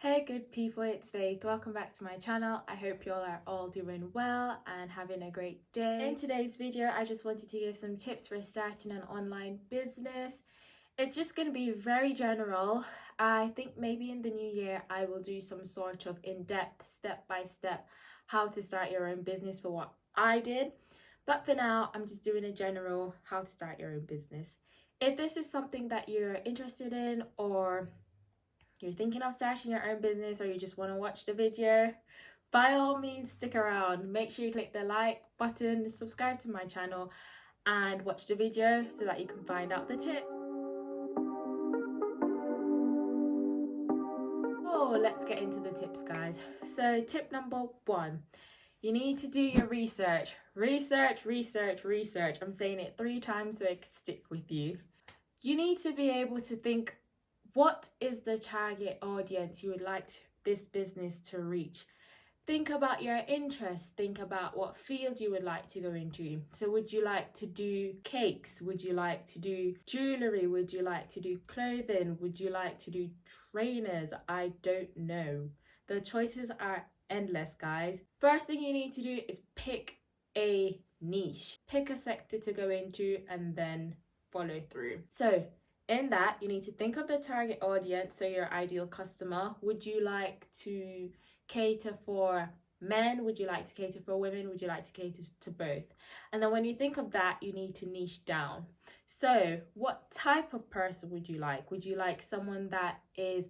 Hey good people, it's Faith. Welcome back to my channel. I hope you all are all doing well and having a great day. In today's video, I just wanted to give some tips for starting an online business. It's just going to be very general. I think maybe in the new year, I will do some sort of in-depth, step-by-step how to start your own business for what I did. But for now, I'm just doing a general how to start your own business. If this is something that you're interested in, or you're thinking of starting your own business, or you just want to watch the video, by all means stick around. Make sure you click the like button, subscribe to my channel and watch the video so that you can find out the tips. Oh, let's get into the tips, guys. So tip number 1, you need to do your research. Research. I'm saying it 3 times so it can stick with you. You need to be able to think, what is the target audience you would like this business to reach? Think about your interests. Think about what field you would like to go into. So would you like to do cakes? Would you like to do jewellery? Would you like to do clothing? Would you like to do trainers? I don't know. The choices are endless, guys. First thing you need to do is pick a niche. Pick a sector to go into and then follow through. So in that, you need to think of the target audience, so your ideal customer. Would you like to cater for men? Would you like to cater for women? Would you like to cater to both? And then when you think of that, you need to niche down. So what type of person would you like? Would you like someone that is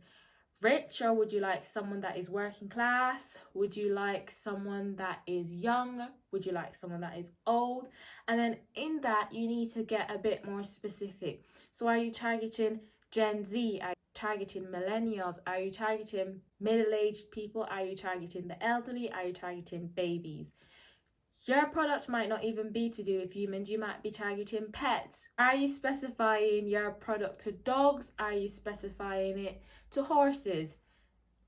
rich, or would you like someone that is working class? Would you like someone that is young? Would you like someone that is old? And then in that, you need to get a bit more specific. So are you targeting Gen Z? Are you targeting millennials? Are you targeting middle-aged people? Are you targeting the elderly? Are you targeting babies? Your product might not even be to do with humans. You might be targeting pets. Are you specifying your product to dogs? Are you specifying it to horses?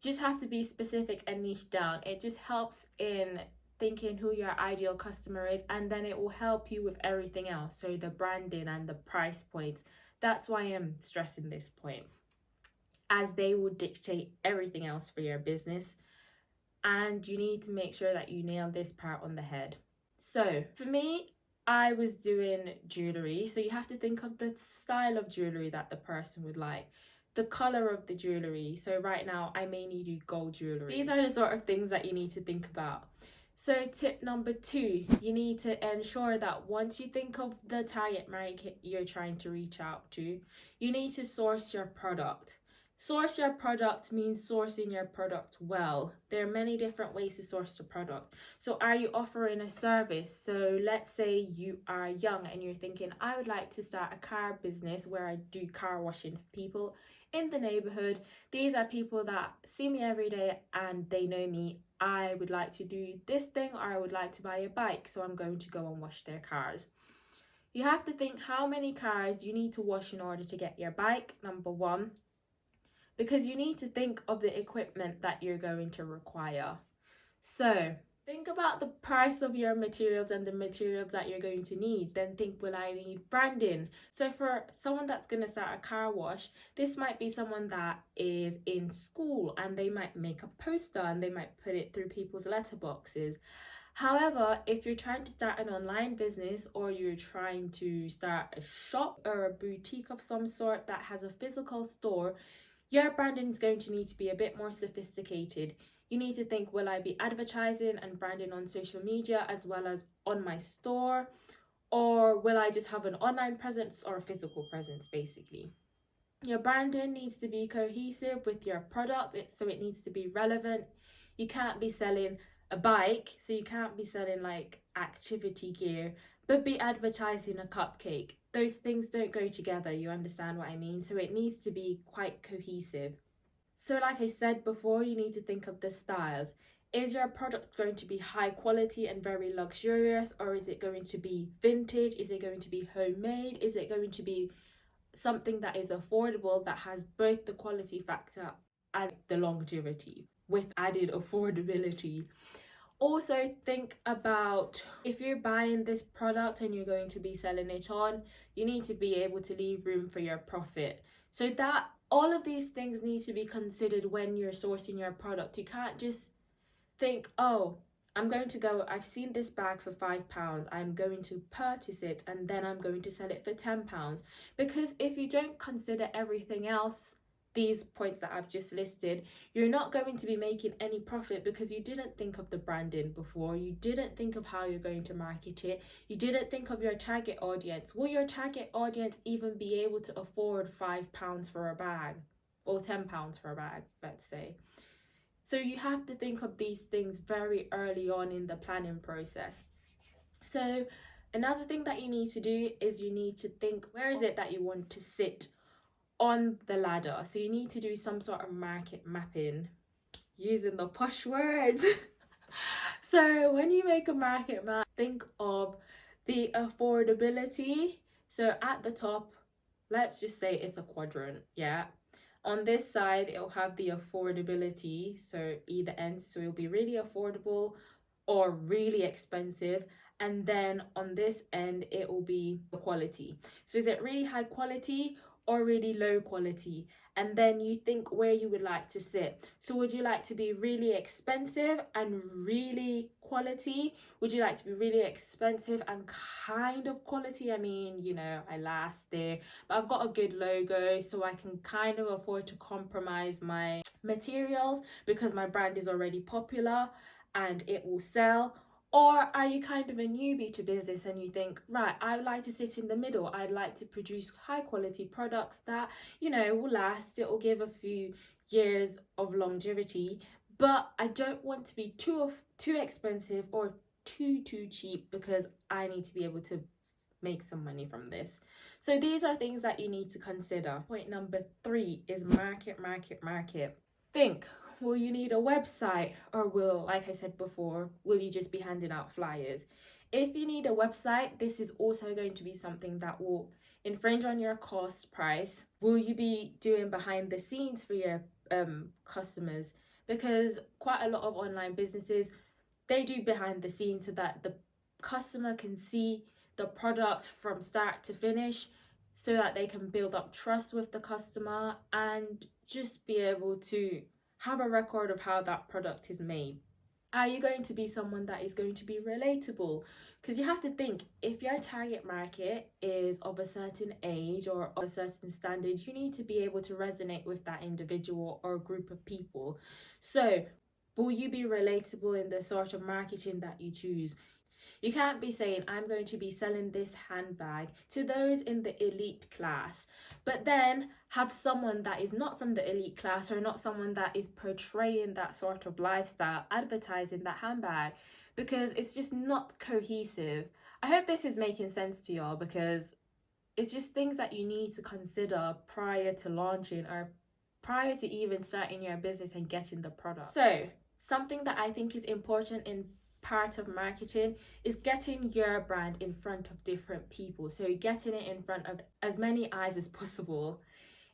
Just have to be specific and niche down. It just helps in thinking who your ideal customer is, and then it will help you with everything else. So the branding and the price points. That's why I'm stressing this point, as they will dictate everything else for your business. And you need to make sure that you nail this part on the head. So for me, I was doing jewellery. So you have to think of the style of jewellery that the person would like, the colour of the jewellery. So right now, I mainly do gold jewellery. These are the sort of things that you need to think about. So tip number 2, you need to ensure that once you think of the target market you're trying to reach out to, you need to source your product. Source your product means sourcing your product well. There are many different ways to source the product. So are you offering a service? So let's say you are young and you're thinking, I would like to start a car business where I do car washing for people in the neighborhood. These are people that see me every day and they know me. I would like to do this thing, or I would like to buy a bike, so I'm going to go and wash their cars. You have to think how many cars you need to wash in order to get your bike, number 1. Because you need to think of the equipment that you're going to require. So think about the price of your materials and the materials that you're going to need. Then think, will I need branding? So for someone that's going to start a car wash, this might be someone that is in school and they might make a poster and they might put it through people's letterboxes. However, if you're trying to start an online business, or you're trying to start a shop or a boutique of some sort that has a physical store, your branding is going to need to be a bit more sophisticated. You need to think, will I be advertising and branding on social media as well as on my store? Or will I just have an online presence or a physical presence, basically? Your branding needs to be cohesive with your product, so it needs to be relevant. You can't be selling a bike, so you can't be selling like activity gear, but be advertising a cupcake. Those things don't go together, you understand what I mean? So it needs to be quite cohesive. So like I said before, you need to think of the styles. Is your product going to be high quality and very luxurious, or is it going to be vintage? Is it going to be homemade? Is it going to be something that is affordable, that has both the quality factor and the longevity with added affordability? Also think about, if you're buying this product and you're going to be selling it on, you need to be able to leave room for your profit. So that all of these things need to be considered when you're sourcing your product. You can't just think, oh, I've seen this bag for £5, I'm going to purchase it and then I'm going to sell it for £10. Because if you don't consider everything else, these points that I've just listed, you're not going to be making any profit because you didn't think of the branding before, you didn't think of how you're going to market it, you didn't think of your target audience. Will your target audience even be able to afford £5 for a bag or £10 for a bag, let's say? So you have to think of these things very early on in the planning process. So another thing that you need to do is you need to think, where is it that you want to sit on the ladder? So you need to do some sort of market mapping, using the posh words. So when you make a market map, think of the affordability. So at the top, let's just say it's a quadrant, yeah? On this side, it'll have the affordability, so either end, so it'll be really affordable or really expensive. And then on this end, it will be the quality. So is it really high quality or really low quality? And then you think where you would like to sit. So would you like to be really expensive and really quality? Would you like to be really expensive and kind of quality? I mean, you know, I last there, but I've got a good logo, so I can kind of afford to compromise my materials because my brand is already popular and it will sell. Or are you kind of a newbie to business and you think, right, I'd like to sit in the middle. I'd like to produce high quality products that, you know, will last. It will give a few years of longevity, but I don't want to be too expensive or too cheap because I need to be able to make some money from this. So these are things that you need to consider. Point number 3 is market. Think, will you need a website, or will, like I said before, will you just be handing out flyers? If you need a website, this is also going to be something that will infringe on your cost price. Will you be doing behind the scenes for your customers? Because quite a lot of online businesses, they do behind the scenes so that the customer can see the product from start to finish, so that they can build up trust with the customer and just be able to have a record of how that product is made. Are you going to be someone that is going to be relatable? Because you have to think, if your target market is of a certain age or of a certain standard, you need to be able to resonate with that individual or group of people. So will you be relatable in the sort of marketing that you choose? You can't be saying, I'm going to be selling this handbag to those in the elite class, but then have someone that is not from the elite class or not someone that is portraying that sort of lifestyle advertising that handbag, because it's just not cohesive. I hope this is making sense to y'all, because it's just things that you need to consider prior to launching or prior to even starting your business and getting the product. So something that I think is important in part of marketing is getting your brand in front of different people. So getting it in front of as many eyes as possible.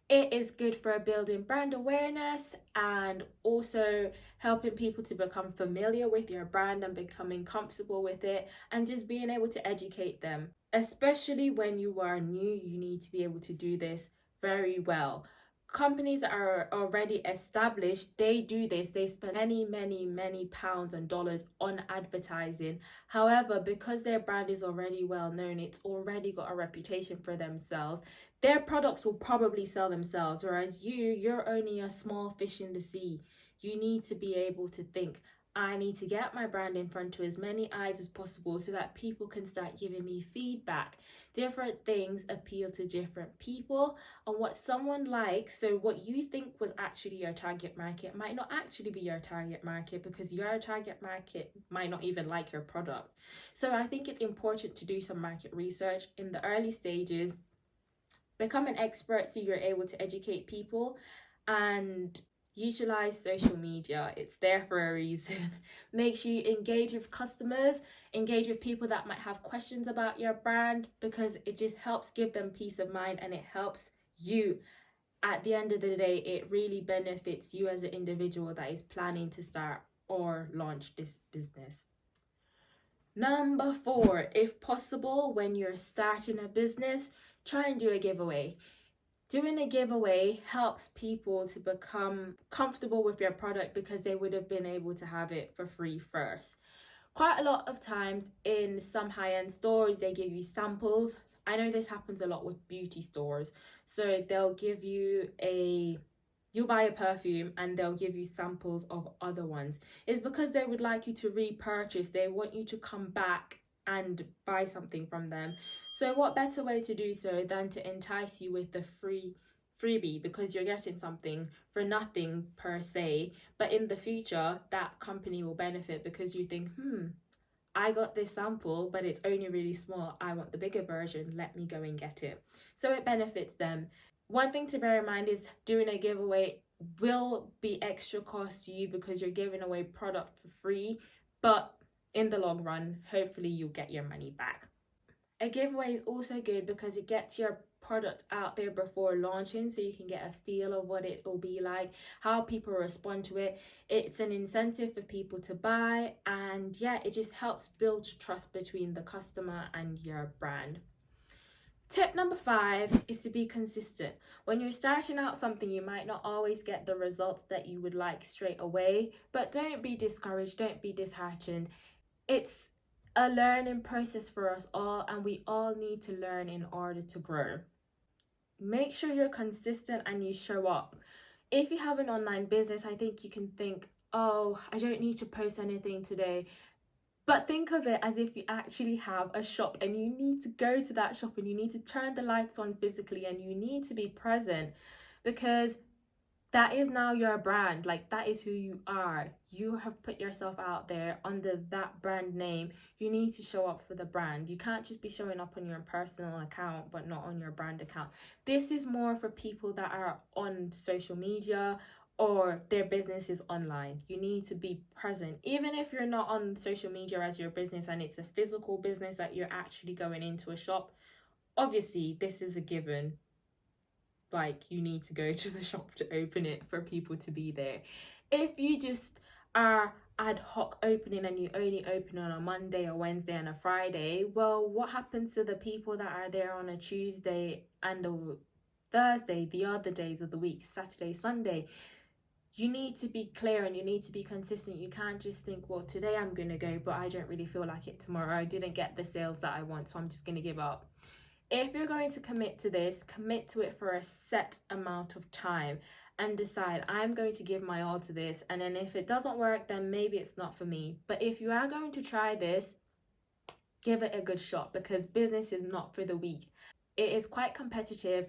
It is good for building brand awareness and also helping people to become familiar with your brand and becoming comfortable with it, and just being able to educate them. Especially when you are new, you need to be able to do this very well. Companies that are already established, they do this. They spend many pounds and dollars on advertising. However, because their brand is already well known, it's already got a reputation for themselves, their products will probably sell themselves. Whereas you're only a small fish in the sea. You need to be able to think, I need to get my brand in front of as many eyes as possible so that people can start giving me feedback. Different things appeal to different people, and what someone likes, so what you think was actually your target market might not actually be your target market, because your target market might not even like your product. So I think it's important to do some market research in the early stages, become an expert so you're able to educate people, and utilize social media. It's there for a reason. Make sure you engage with customers, engage with people that might have questions about your brand, because it just helps give them peace of mind, and it helps you. At the end of the day, it really benefits you as an individual that is planning to start or launch this business. Number 4, if possible, when you're starting a business, try and do a giveaway. Doing a giveaway helps people to become comfortable with your product because they would have been able to have it for free first. Quite a lot of times in some high-end stores, they give you samples. I know this happens a lot with beauty stores. So they'll give you you'll buy a perfume and they'll give you samples of other ones. It's because they would like you to repurchase. They want you to come back and buy something from them. So what better way to do so than to entice you with the freebie, because you're getting something for nothing per se, but in the future that company will benefit because you think, I got this sample but it's only really small, I want the bigger version, let me go and get it. So it benefits them. One thing to bear in mind is doing a giveaway will be extra cost to you because you're giving away product for free, but in the long run, hopefully you'll get your money back. A giveaway is also good because it gets your product out there before launching, so you can get a feel of what it will be like, how people respond to it. It's an incentive for people to buy, and yeah, it just helps build trust between the customer and your brand. Tip number 5 is to be consistent. When you're starting out something, you might not always get the results that you would like straight away, but don't be discouraged, don't be disheartened. It's a learning process for us all, and we all need to learn in order to grow. Make sure you're consistent and you show up. If you have an online business, I think you can think, oh, I don't need to post anything today. But think of it as if you actually have a shop and you need to go to that shop and you need to turn the lights on physically and you need to be present, because that is now your brand. Like, that is who you are. You have put yourself out there under that brand name. You need to show up for the brand. You can't just be showing up on your personal account but not on your brand account. This is more for people that are on social media or their business is online. You need to be present. Even if you're not on social media as your business and it's a physical business that you're actually going into a shop, obviously this is a given. Like, you need to go to the shop to open it for people to be there. If you just are ad hoc opening and you only open on a Monday, a Wednesday and a Friday, well, what happens to the people that are there on a Tuesday and a Thursday, the other days of the week, Saturday, Sunday? You need to be clear and you need to be consistent. You can't just think, well, today I'm going to go, but I don't really feel like it tomorrow. I didn't get the sales that I want, so I'm just going to give up. If you're going to commit to this, commit to it for a set amount of time and decide, I'm going to give my all to this. And then if it doesn't work, then maybe it's not for me. But if you are going to try this, give it a good shot, because business is not for the weak. It is quite competitive.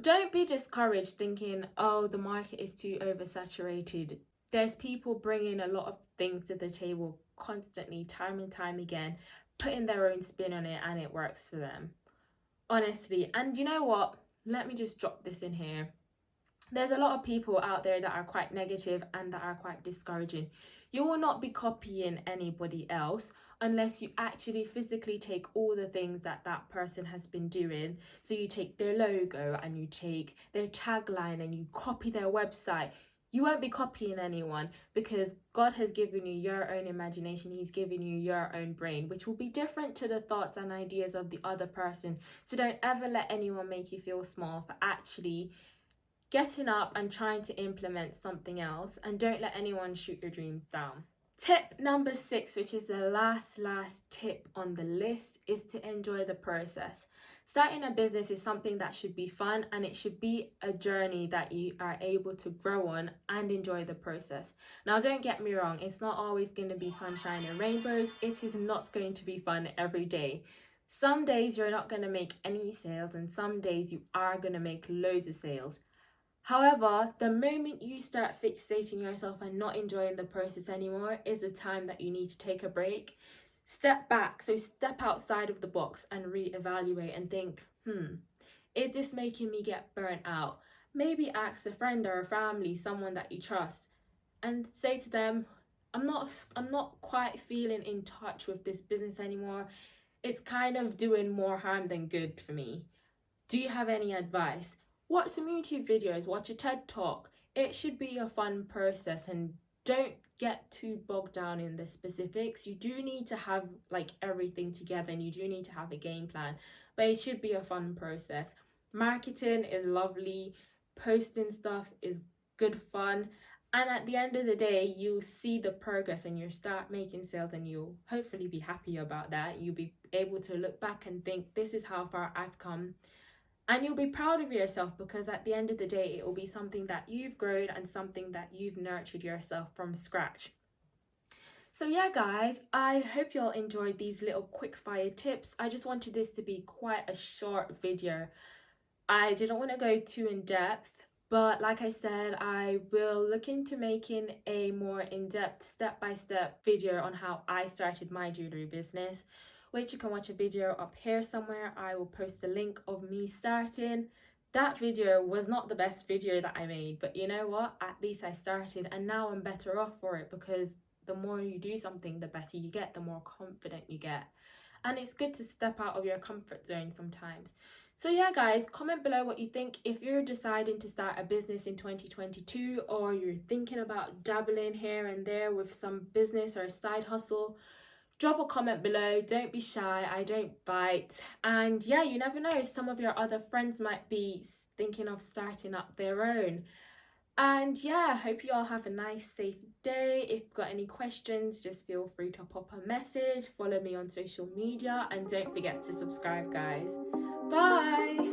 Don't be discouraged thinking, oh, the market is too oversaturated. There's people bringing a lot of things to the table constantly, time and time again, putting their own spin on it, and it works for them. Honestly. And you know what? Let me just drop this in here. There's a lot of people out there that are quite negative and that are quite discouraging. You will not be copying anybody else unless you actually physically take all the things that that person has been doing. So you take their logo and you take their tagline and you copy their website. You won't be copying anyone, because God has given you your own imagination. He's given you your own brain, which will be different to the thoughts and ideas of the other person. So don't ever let anyone make you feel small for actually getting up and trying to implement something else, and don't let anyone shoot your dreams down. Tip number 6, which is the last tip on the list, is to enjoy the process. Starting a business is something that should be fun, and it should be a journey that you are able to grow on and enjoy the process. Now, don't get me wrong, it's not always going to be sunshine and rainbows. It is not going to be fun every day. Some days you're not going to make any sales, and some days you are going to make loads of sales. However, the moment you start fixating yourself and not enjoying the process anymore is the time that you need to take a break. Step back, so step outside of the box and reevaluate and think, is this making me get burnt out? Maybe ask a friend or a family, someone that you trust, and say to them, I'm not quite feeling in touch with this business anymore. It's kind of doing more harm than good for me. Do you have any advice? Watch some YouTube videos, watch a TED Talk. It should be a fun process, and don't get too bogged down in the specifics. You do need to have like everything together, and you do need to have a game plan, but it should be a fun process. Marketing is lovely, posting stuff is good fun, and at the end of the day, you'll see the progress and you'll start making sales, and you'll hopefully be happy about that. You'll be able to look back and think, this is how far I've come. And you'll be proud of yourself, because at the end of the day, it will be something that you've grown and something that you've nurtured yourself from scratch. So yeah, guys, I hope you all enjoyed these little quick fire tips. I just wanted this to be quite a short video. I didn't want to go too in depth, but like I said, I will look into making a more in-depth step-by-step video on how I started my jewelry business, which you can watch a video up here somewhere. I will post a link of me starting. That video was not the best video that I made, but you know what? At least I started, and now I'm better off for it, because the more you do something, the better you get, the more confident you get. And it's good to step out of your comfort zone sometimes. So yeah, guys, comment below what you think. If you're deciding to start a business in 2022, or you're thinking about dabbling here and there with some business or a side hustle, drop a comment below. Don't be shy, I don't bite. And yeah, you never know, some of your other friends might be thinking of starting up their own. And yeah, hope you all have a nice, safe day. If you've got any questions, just feel free to pop a message, follow me on social media, and don't forget to subscribe, guys. Bye!